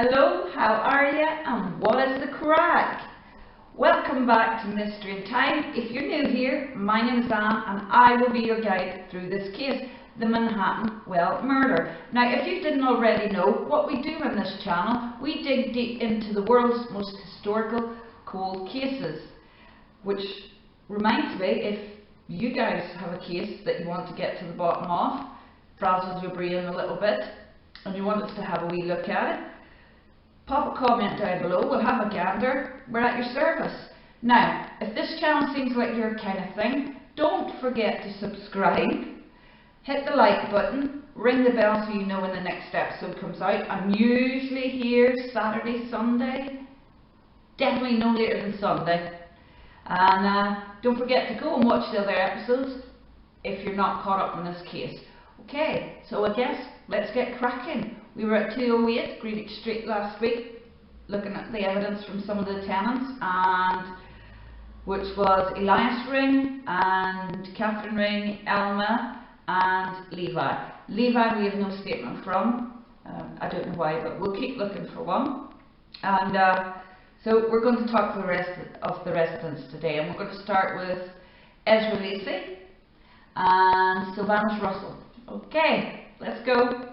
Hello, how are you and what is the crack? Welcome back to Mystery in Time. If you're new here, my name is Anne and I will be your guide through this case, the Manhattan Well murder. Now if you didn't already know, what we do on this channel, we dig deep into the world's most historical cold cases. Which reminds me, if you guys have a case that you want to get to the bottom of, frazzles your brain a little bit, and you want us to have a wee look at it, pop a comment down below, we'll have a gander, we're at your service. Now, if this channel seems like your kind of thing, don't forget to subscribe, hit the like button, ring the bell so you know when the next episode comes out. I'm usually here Saturday, Sunday, definitely no later than Sunday. And don't forget to go and watch the other episodes if you're not caught up on this case. Okay, so I guess let's get cracking. We were at 208 Greenwich Street last week looking at the evidence from some of the tenants, and which was Elias Ring and Catherine Ring, Elma and Levi. Levi we have no statement from. I don't know why, but we'll keep looking for one. And so we're going to talk to the rest of the residents today, and we're going to start with Ezra Lacey and Sylvanus Russell. Okay, let's go.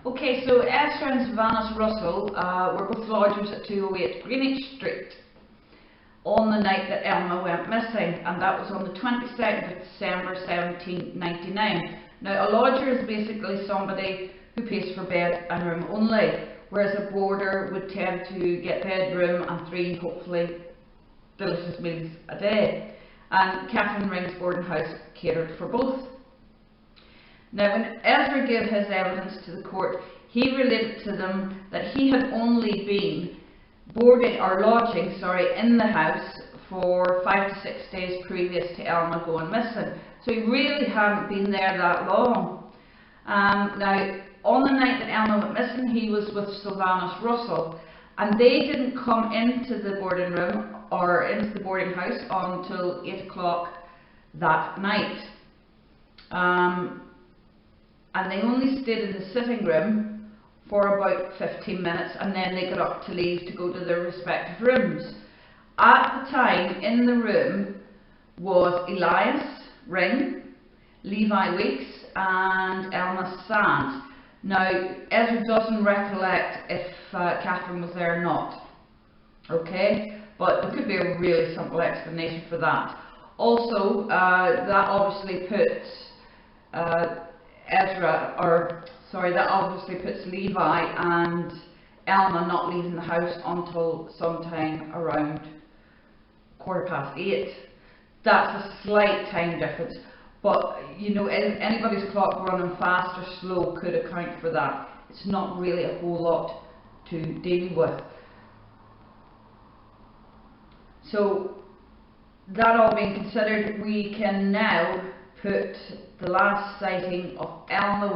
Okay, so Ezra and Sylvanus Russell were both lodgers at 208 Greenwich Street on the night that Elma went missing, and that was on the 22nd of December 1799. Now, a lodger is basically somebody who pays for bed and room only, whereas a boarder would tend to get bedroom and 3, hopefully, delicious meals a day. And Catherine Ring's boarding house catered for both. Now, when Ezra gave his evidence to the court, he related to them that he had only been lodging in the house for 5 to 6 days previous to Elma going missing. So he really hadn't been there that long. Now, on the night that Elma went missing, he was with Sylvanus Russell, and they didn't come into the boarding room or into the boarding house until 8 o'clock that night. And they only stayed in the sitting room for about 15 minutes, and then they got up to leave to go to their respective rooms. At the time, in the room was Elias Ring, Levi Weeks and Elma Sands. Now, Ezra doesn't recollect if Catherine was there or not, okay? But there could be a really simple explanation for that. Also, that obviously puts that obviously puts Levi and Elma not leaving the house until sometime around 8:15. That's a slight time difference, but you know, anybody's clock running fast or slow could account for that. It's not really a whole lot to deal with. So that all being considered, we can now put the last sighting of Elma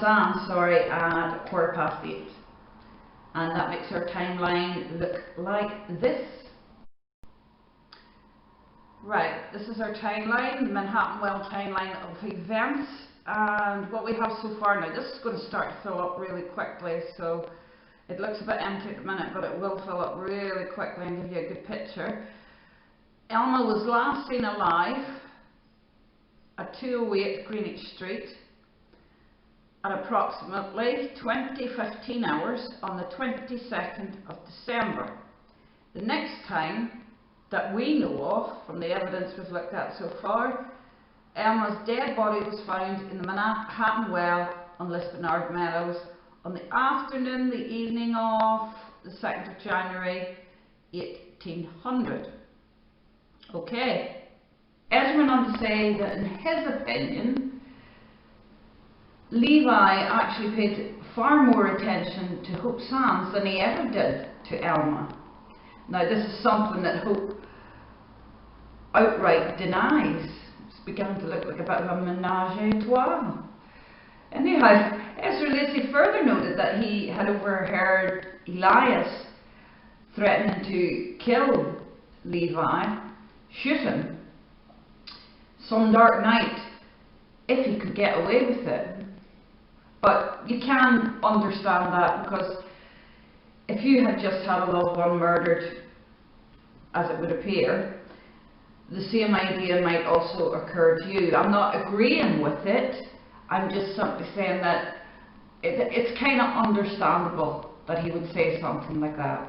Sands at 8:15, and that makes our timeline look like this. Right, this is our timeline, the Manhattan Well timeline of events, and what we have so far. Now, this is going to start to fill up really quickly, so it looks a bit empty at the minute, but it will fill up really quickly and give you a good picture. Elma was last seen alive at 208 Greenwich Street at approximately 20:15 hours on the 22nd of December. The next time that we know of, from the evidence we've looked at so far, Elma's dead body was found in the Manhattan Well on Lisbonard Meadows on the afternoon, the evening of the 2nd of January 1800. Okay, Ezra went on to say that in his opinion, Levi actually paid far more attention to Hope Sands than he ever did to Elma. Now, this is something that Hope outright denies. It's beginning to look like a bit of a menage a trois. Anyhow, Ezra Lacey further noted that he had overheard Elias threatening to kill Levi, shoot him, some dark night, if he could get away with it. But you can understand that, because if you had just had a loved one murdered, as it would appear, the same idea might also occur to you. I'm not agreeing with it, I'm just simply saying that it's kind of understandable that he would say something like that.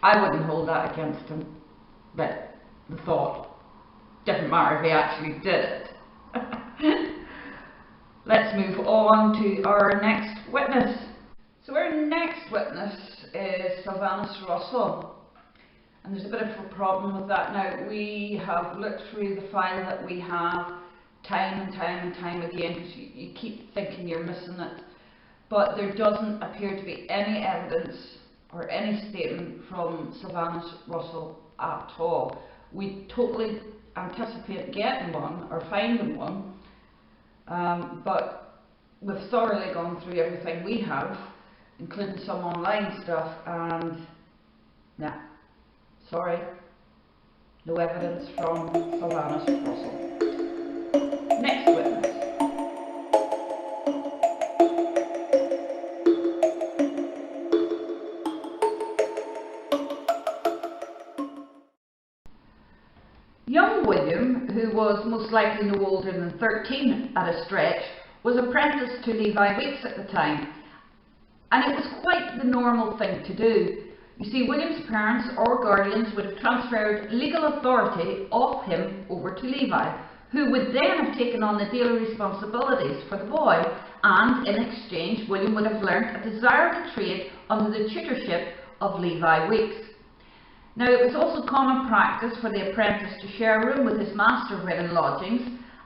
I wouldn't hold that against him, but the thought, doesn't matter if he actually did it. Let's move on to our next witness. So our next witness is Sylvanus Russell. And there's a bit of a problem with that now. We have looked through the file that we have time and time again, because you keep thinking you're missing it. But there doesn't appear to be any evidence or any statement from Sylvanus Russell at all. We totally anticipate getting one or finding one, but we've thoroughly gone through everything we have, including some online stuff, and nah, sorry, no evidence from Sylvanus Russell. Next witness. Young William, who was most likely no older than 13 at a stretch, was apprenticed to Levi Weeks at the time, and it was quite the normal thing to do. You see, William's parents or guardians would have transferred legal authority of him over to Levi, who would then have taken on the daily responsibilities for the boy, and in exchange William would have learnt a desirable trade under the tutorship of Levi Weeks. Now, it was also common practice for the apprentice to share a room with his master when in lodgings,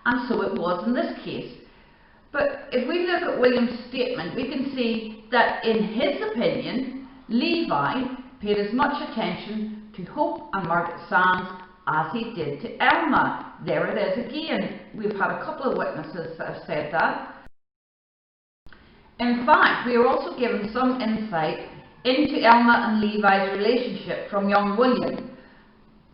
and so it was in this case. But if we look at William's statement, we can see that in his opinion, Levi paid as much attention to Hope and Margaret Sands as he did to Elma. There it is again. We've had a couple of witnesses that have said that. In fact, we are also given some insight into Elma and Levi's relationship from young William.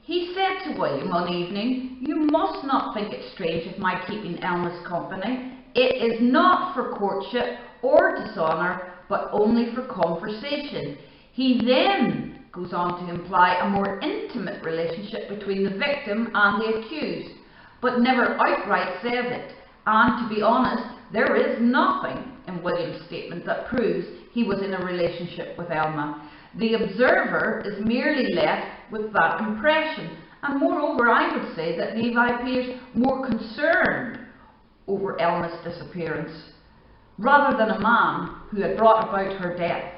He said to William one evening, "You must not think it strange of my keeping Elma's company. It is not for courtship or dishonour, but only for conversation." He then goes on to imply a more intimate relationship between the victim and the accused, but never outright says it. And to be honest, there is nothing in William's statement that proves he was in a relationship with Elma. The observer is merely left with that impression, and moreover I would say that Levi appears more concerned over Elma's disappearance, rather than a man who had brought about her death.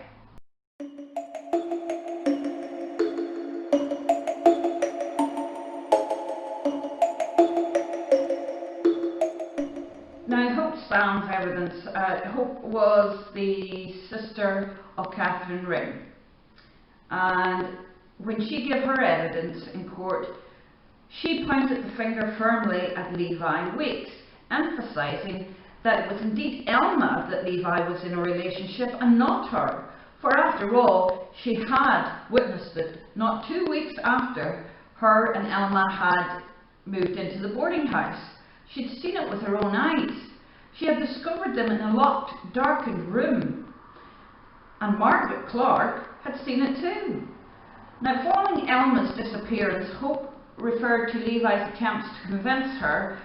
Now, Hope Sands' evidence. Hope was the sister of Catherine Ring, and when she gave her evidence in court, she pointed the finger firmly at Levi Weeks, emphasising that it was indeed Elma that Levi was in a relationship and not her, for after all, she had witnessed it not 2 weeks after her and Elma had moved into the boarding house. She'd seen it with her own eyes. She had discovered them in a locked, darkened room, and Margaret Clark had seen it too. Now, following Elma's disappearance, Hope referred to Levi's attempts to convince her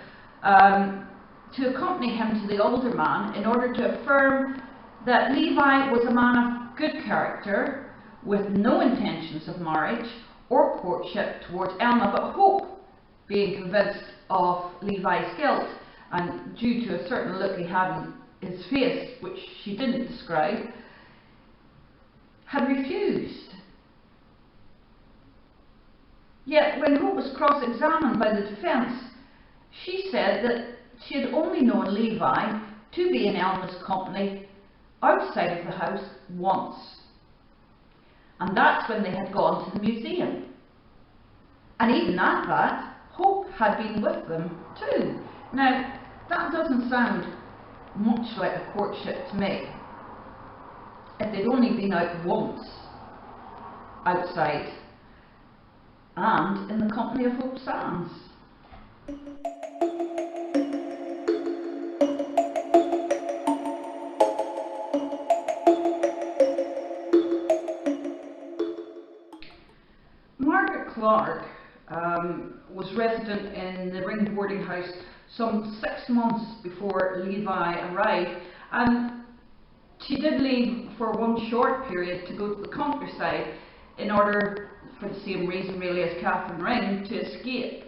to accompany him to the older man in order to affirm that Levi was a man of good character with no intentions of marriage or courtship towards Elma, but Hope, being convinced of Levi's guilt and due to a certain look he had in his face, which she didn't describe, had refused. Yet when Hope was cross-examined by the defence, she said that she had only known Levi to be in Elma's company outside of the house once, and that's when they had gone to the museum. And even at that, Hope had been with them too. Now, that doesn't sound much like a courtship to me. If they'd only been out once, outside and in the company of Hope Sands. Margaret Clark was resident in the Ring boarding house some 6 months before Levi arrived, and she did leave for one short period to go to the countryside in order, for the same reason really as Catherine Ring, to escape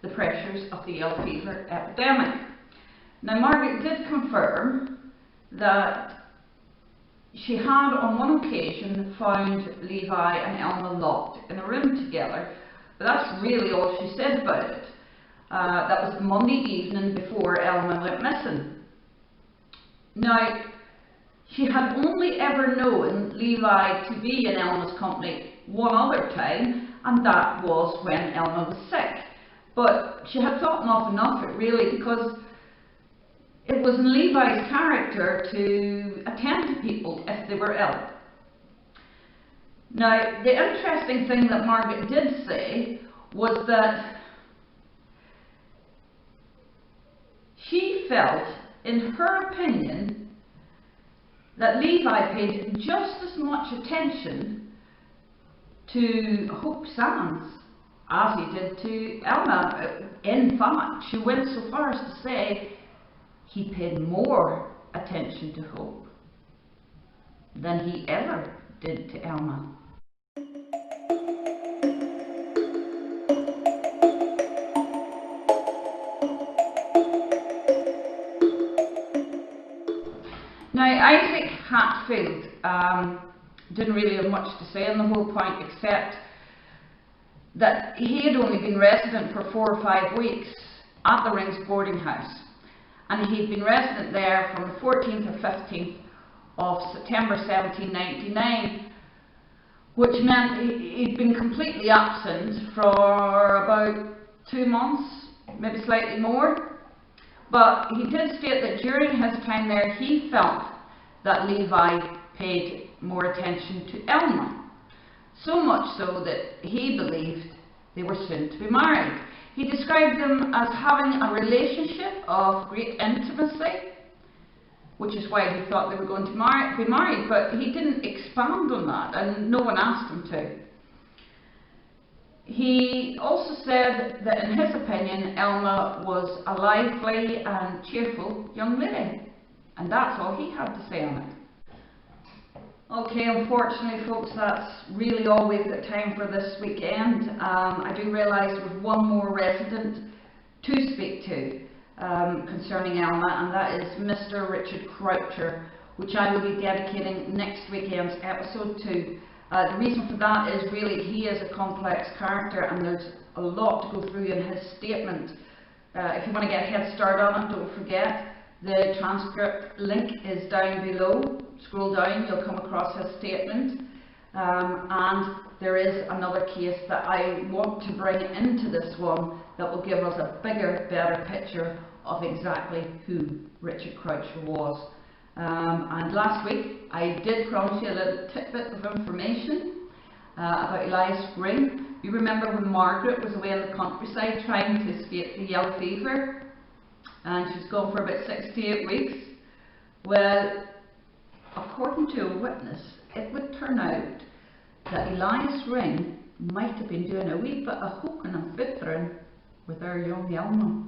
the pressures of the yellow fever epidemic. Now Margaret did confirm that she had on one occasion found Levi and Elma locked in a room together, but that's really all she said about it. That was the Monday evening before Elma went missing. Now, she had only ever known Levi to be in Elma's company one other time, and that was when Elma was sick. But she had thought nothing of it really, because it was in Levi's character to attend to people if they were ill. Now, the interesting thing that Margaret did say was that she felt, in her opinion, that Levi paid just as much attention to Hope Sands as he did to Elma. In fact, she went so far as to say he paid more attention to Hope than he ever did to Elma. Now, Isaac Hatfield didn't really have much to say on the whole point, except that he had only been resident for 4 or 5 weeks at the Rings boarding house, and he'd been resident there from the 14th or 15th of September 1799, which meant he'd been completely absent for about 2 months, maybe slightly more. But he did state that during his time there he felt that Levi paid more attention to Elma, so much so that he believed they were soon to be married. He described them as having a relationship of great intimacy, which is why he thought they were going to be married, but he didn't expand on that, and no one asked him to. He also said that in his opinion Elma was a lively and cheerful young lady, and that's all he had to say on it. Okay, unfortunately folks, that's really all we've got time for this weekend. I do realise there's one more resident to speak to concerning Elma, and that is Mr. Richard Croucher, which I will be dedicating next weekend's episode to. The reason for that is really he is a complex character, and there's a lot to go through in his statement. If you want to get a head start on it, don't forget the transcript link is down below. Scroll down, you'll come across his statement, and there is another case that I want to bring into this one that will give us a bigger, better picture of exactly who Richard Croucher was. And last week I did promise you a little tidbit of information about Elias Ring. You remember when Margaret was away in the countryside trying to escape the yellow fever, and she's gone for about 6 to 8 weeks? Well, according to a witness, it would turn out that Elias Ring might have been doing a wee bit of hooking and fiddling with our young Elma.